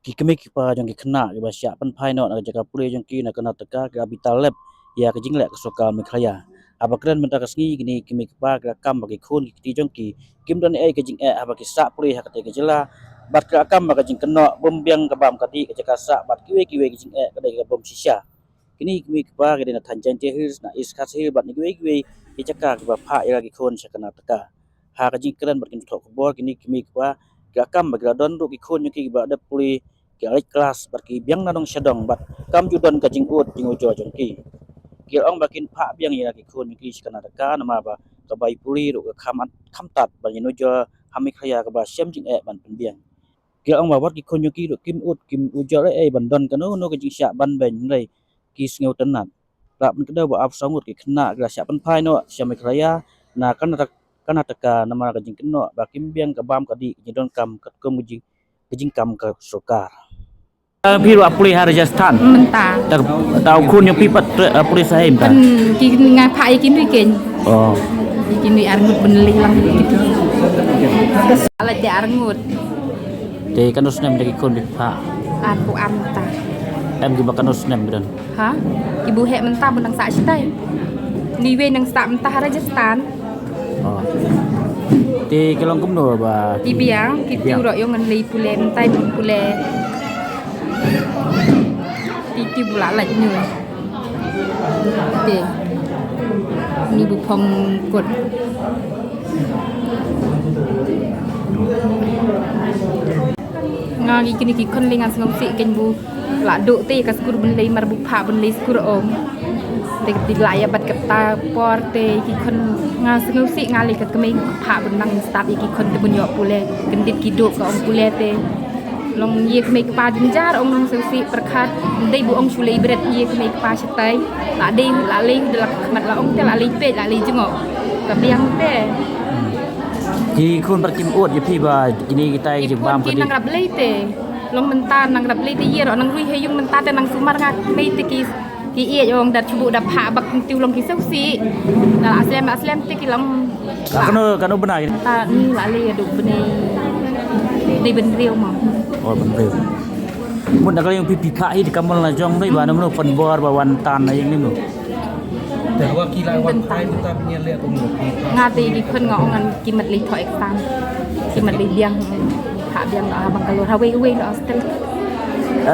ki kemi ki pa jong ki khna ki ba sya pan phai no na jaka pule jong ki na kana taka ka bital lab ya ka jingle ka soka me khlaya aba kren menta ka sngi kini kemi ki pa ka kam ba ki khun ki ti jong ki kim don e ka jing e aba ki sa pule ha ka te ka jela bat ka kam ba ka jing keno bom biang ka bam ka ti ka jaka sa bat ki we ki jing e ka de ka bom sisya kini kemi ki pa ka de na thanjan te his na is khat he bat ni ki we ki jaka ki ba pha ya ki khun sa kana taka ha ka jing kren bat kin thok bor kini kemi ki pa ka kam ba ka don ru ki khun ki ba da pule ki alai kelas bat ki biang na dong syadong bat kam ju don ka jing ut jing ujo jong ki ong bakin pha biang ya ki khun ki skana ka nama ba ka bai puli ru ka kham tat ba ni ujo hami khaya ka ba syam jing e ban pen biang ong ba wat ki khun ki ru kim ut kim ujo e ban don ka no ka jing sya ban ben nei ki sneu tanat rap man ka ba ap sangut ki khna ka sya pan phai no syam khaya na kana taka nama ka jing keno ba kim biang ka bam ka di jing don kam ka kum jing kam ka sokarพี่รู้ปุริหาราชสถานมันตาแต่แต่คุณยังพี่ปัดปุริสายมั้ยกินงานพายกินด้วยเก่งอ๋อกินด้วยอารมุดเป็นลีlang gitu ala de arngut de kanus nem de kon bi pha aku amta em gi bakanus nem dan ha ibu hek mentah benang sak sitai ni we nang sak mentah Rajasthan oh de kelong kum no ba di biang kitu ro yo ngan li pule mentai pule ti bula lạnh nhựa để ni bu phong cột ngali kini ki kon lingan sangom si ken bu la do te ka skur bun lei mar bu pha bun lei skur om te ti la ya bat kata porte ki kon nga sangom si ngali ka kemei pha bun nang stap ki kon te bun yo pule ken dit ki do ka om pule te long ye kemei pa dinjar ong nang sangsi perkhat dei bu ong chulei bret ye kemei pa chatai la dei la lei de la mat la ong te la lei pe la lei jengok ka biang te ki kun berkim ut ye pi ba kini kita je bam ki nang rap lei te long menta nang rap lei te ye ro nang rui he yung menta te nang sumar ngak mei te ki ye ong dat chubu da pha bak tiu long ki sangsi la aslam te ki long kanu benar ta ni la lei du bene dei ben riau ma oh benar mun da yang pipi kha hi kamal na jong dai ba namno pan bor ba wan tan na yang ni no แต่ว่ากีฬาวันไทยมันตามเนี่ยเรียกตรงหมด ngati di khun ngo ngan ki mat li thoi exam ki mat li biang ha biang bang kalau ha we lo hostel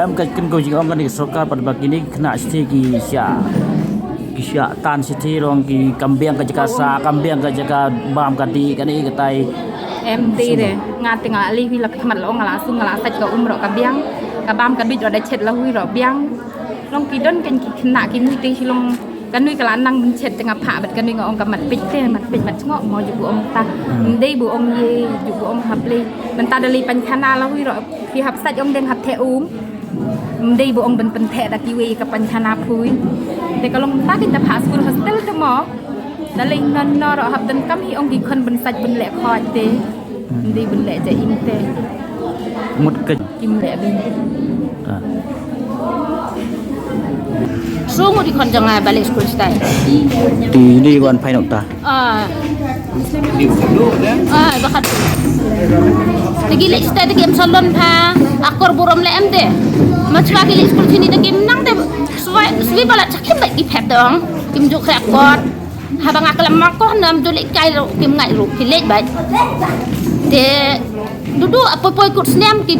em ka kin ko jing ong kan sokar pad ba kini khna sti ki sya tan sti rong ki kambiang ka jaka sa kambiang ka jaka bam ka di kan i ka tai em ti de ngati ngali wi la khamat lo ngala su ngala sach ka ro ka biang ka bam ka bit ro da chet la wi ro biang long ki don kan ki khna ki mu ti long kan nuôi cái năng mình chết tengah phá bật kan nuôi ngong cái mặt pít thế mặt ngọ mò chụp ông ta đây bu ông ye chụp ông hấp li mình ta dari pancana lah hui rồi khi hấp sạch ông đang hấp thẻ đây bu ông ben thẻ đặc kiwi cái pancana phuiแต่kalau kita kita phá school hostel tu mò dari non rồi hấp dan kami ông di kon ben sạch ben lẹ khoi te đây ben lẹ chạy in te một cái kim lẹ bên Sungu di kon jangan balik school stay. Di kon phai nok ta. Bakat. Lagi lek stay de game salon pha akor burom le emde. Macam lagi lek school sini de game nang de suai balat sakim baik di pet dong. Kim juk khak kot. Habang aklam makoh nam du lek kai ro kim ngai ro ki lek baik. De duduk apa poi kut snem ki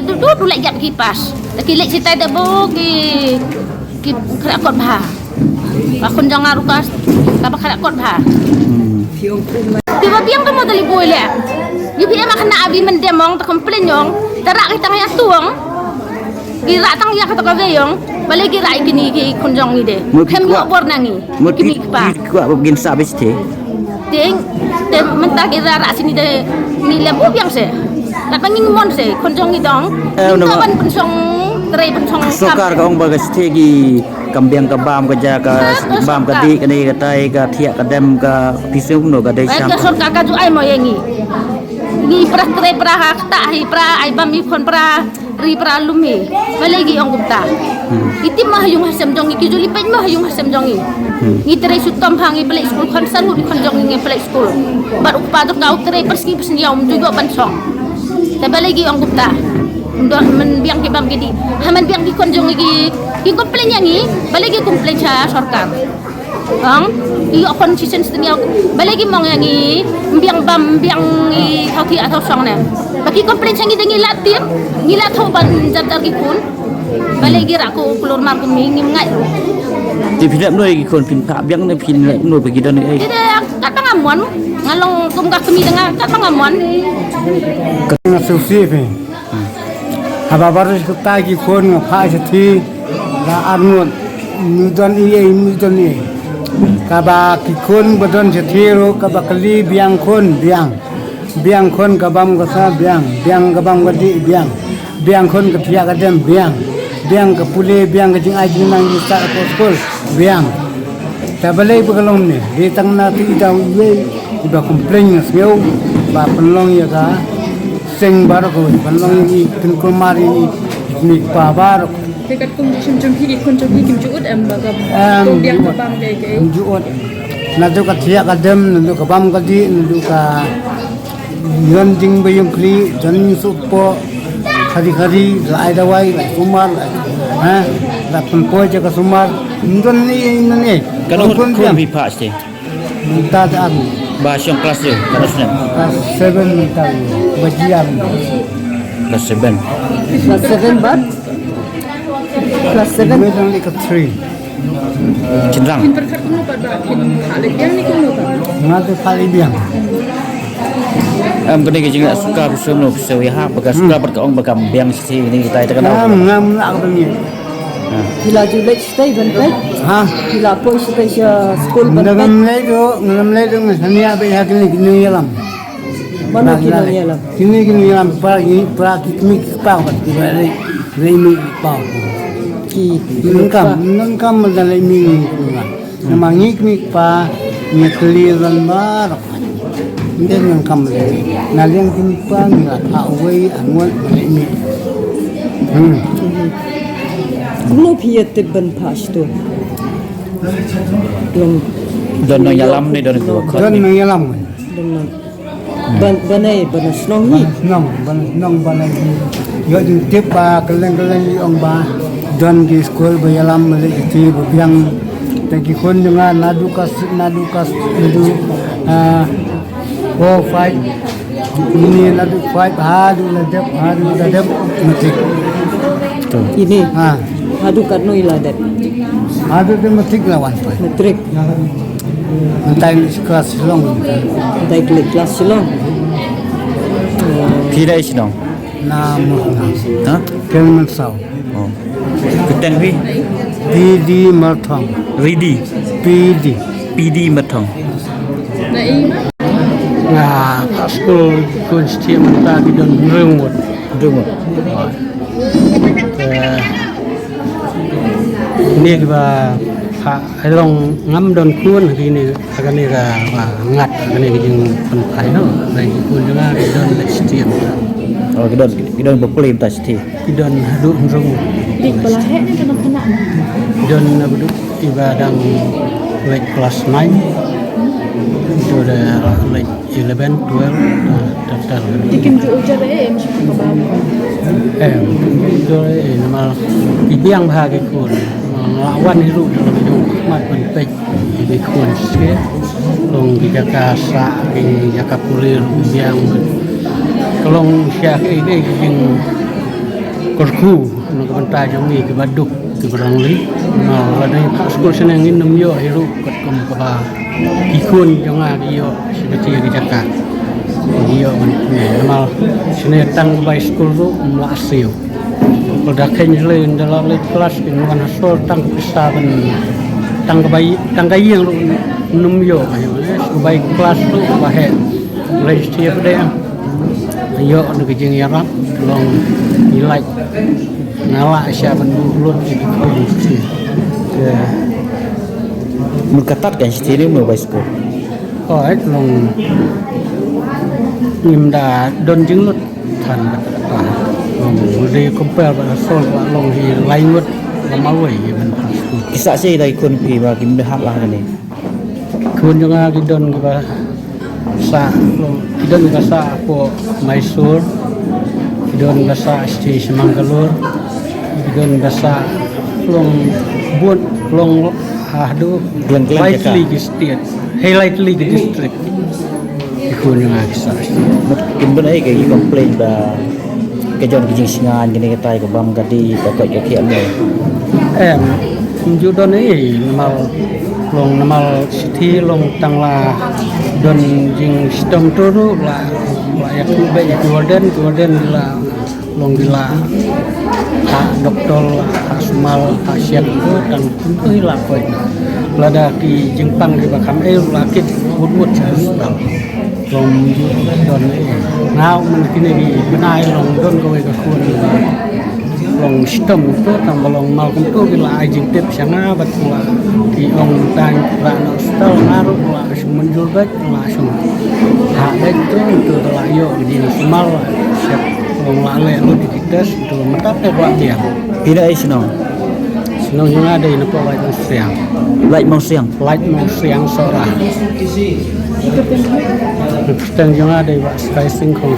duduk du lek gat ki pas. Lagi lek stay de bo ki khrak kot bha ba kon jang arukas ta ba khrak kot bha tiba biang kamu tali boy le yu bi ma khna abi men demong ta komplain yong ta ra ki tang ya tuang ki ra tang ya ka ta ve yong bale ki ra kini ki kon jang ni de khem yo bor nangi ki mi pa ku ba begin sa be ste ting te men ta ki ra sini de ni le bu biang se ta panging mon se kon jang ni dong ta ban pen song sokar ka ong bagas tegi kambiang ka bam ka ja ka bam ka di ka ni ka tai ka thia ka dem ka pisum no ka dai sam ka sokar ka ju ai mo yengi ni pra tre pra ha ta hi pra ai bam mi kon pra ri pra lumi malegi ong gupta itim mah yung hasam jongi ki juli pen mah yung hasam jongi ni tre sutom hangi play school kon sanu di kon jongi nge play school bar upa to ka tre perski pesniom juga bansong ta balegi ong gupta untuk menbiang ke bam gidi haman biang di konjong lagi ki komplain yang ni balik komplain cha sarkar iyo conscience dunia balik mong yang ni biang bam biang i thau thi atau song na bagi komplain changi dengi latip ngila thau ban jadar ki kun balik gira ko keluar mar ko ngim ngai Di pindah noi ki kon pin pak biang ne pin noi bagi dan ai. tidak kat pangamuan ngalong kum ka kemi dengan kat pangamuan Kena susi ni. Apa baru kita lagi kon ngapa sih? La anut mudan ini. Kaba kikon badon jatiro kaba kali biang kon kabam kasa biang kabam gadi biang kon ketia kadem biang kepule biang kejing ajing nang kita sekolah biang. Tabalai bekalong ni, di tengah nanti kita iba komplain ngasih, ba penlong ya ka, seng baru kau penlong ini kenkul mari ini pabar. Dekat kum jumpi kun jumpi kim juut bagam biang babam deke Juot, nado katia kadem, nado kabam kadi, nado ka jing bayung kli, jan supo, hari lai dawai, lai sumar, la penpoy jaga sumar, ini. Kalau kon pi pak sih. Minta tak Bahas yang kelas tu, kelas 7 minta bajian. Kelas 7. Kelas 7 bat? Kelas 7? Medang ikat 3. Cenderang. berkat kuno pada halik yang ni kuno Ngatu kali biang. Kena ke juga suka bersama sewi ha, bagai suka berkaong bagam biang sisi ini kita terkenal. Ngam nak bengi. Hila julek stay bentek? Ha? Hila pun stay school bentek? Ngam lay do ngasania be hakini kini yalam. Mana kini yalam? Kini yalam para kimi pa ba dibare remi pa. Ki Nangkam madalay mi kunga. Namangik mi pa nyekliran bar. Hindi nangkam lay. Nalyang kimi pa nga away angon mi. Kuno piyat ben pas tu. Long Don nang yalam ni don ko. Don nang yalam. dengan banai snong ni. Nong banay. Yo din tip pa kaleng yung ba. Don di school ba yalam mali iti biang tagi kon nga nadukas nadu 4 5 ini nadu 5 hadu ladep matik. Ini Ha. hadu karno iladat. Hadu de matik lawan pa. Metrik. Antay kelas long. Dai kelas silong. Pira isi dong. Na mo na. Ha? Kelman saw. Oh. Keteng wi. PD Marthong. Ready. PD matong. na ima Nah, school kunci mentah di don rungut. Ini kita long ngam don kun ini akan ni ngat akan ni jeng penpai no. Lagi kun juga di don setiap. Oh, kita berkulim tas ti. Di don haduk rungut. di belahe ni kena Don abduk tiba dang like kelas 9. Itu dah like 11, 12 daftar. dikim ju ujar mesti kabam Itu nama ibiang bahagi kun. Lawan itu dalam hidup mat penting ini kun sikit. Long kita kasa, kita kulir ibiang. Kalau siapa ini yang korku, nak bentar jami ke baduk ke berangli. Nah, ada yang sekolah senang ini namyo hidup kat kembang. Ikun jangan dia seperti yang dicakap. Dia normal sini tang by school tu melasio. Kalau dah kenjel dalam kelas dengan asal tang pisahan tang kayi yang numyo. By kelas tu bahaya. Mulai setiap dia. Ayo nak kerja Arab, tolong nilai ngalak siapa bulut jadi kunci. Berketat kan sini mau baisku. Oh, long nimda don jenglut tan apa. Di compare pada sol long hi lainut lamawai ben pasku. Kisah saya dari kun pi bagi mendahak lah ni. Kun juga di don kita sa long kita juga sa po Mysore Don basa sti Semanggalur, don basa long buat long hadu Glen-glen lightly state, lightly district. Ikut yang kisah. Kim bên ấy cái complain và cái John cái chính ngan cái này cái tay của băm cái đi và cái kiện này Em ju don ấy namal city long tangla don jing sistem turu la yak be golden la long bila doktor la sumal pasien itu dan tentu la ko lada ki jingpang di bakam la kit wut hospital long don now mình kini di benai long don ko ke kun long sistem itu tambah long mal itu bila ajing tip sana batula di ong tan rano hospital ngaruh langsung menjual baik langsung ada itu lah yo di semal siap long lale lo di tes itu metapnya buat dia tidak ấy sino yang ada ini po lại mau siang siang sora yang ada buat spacing kong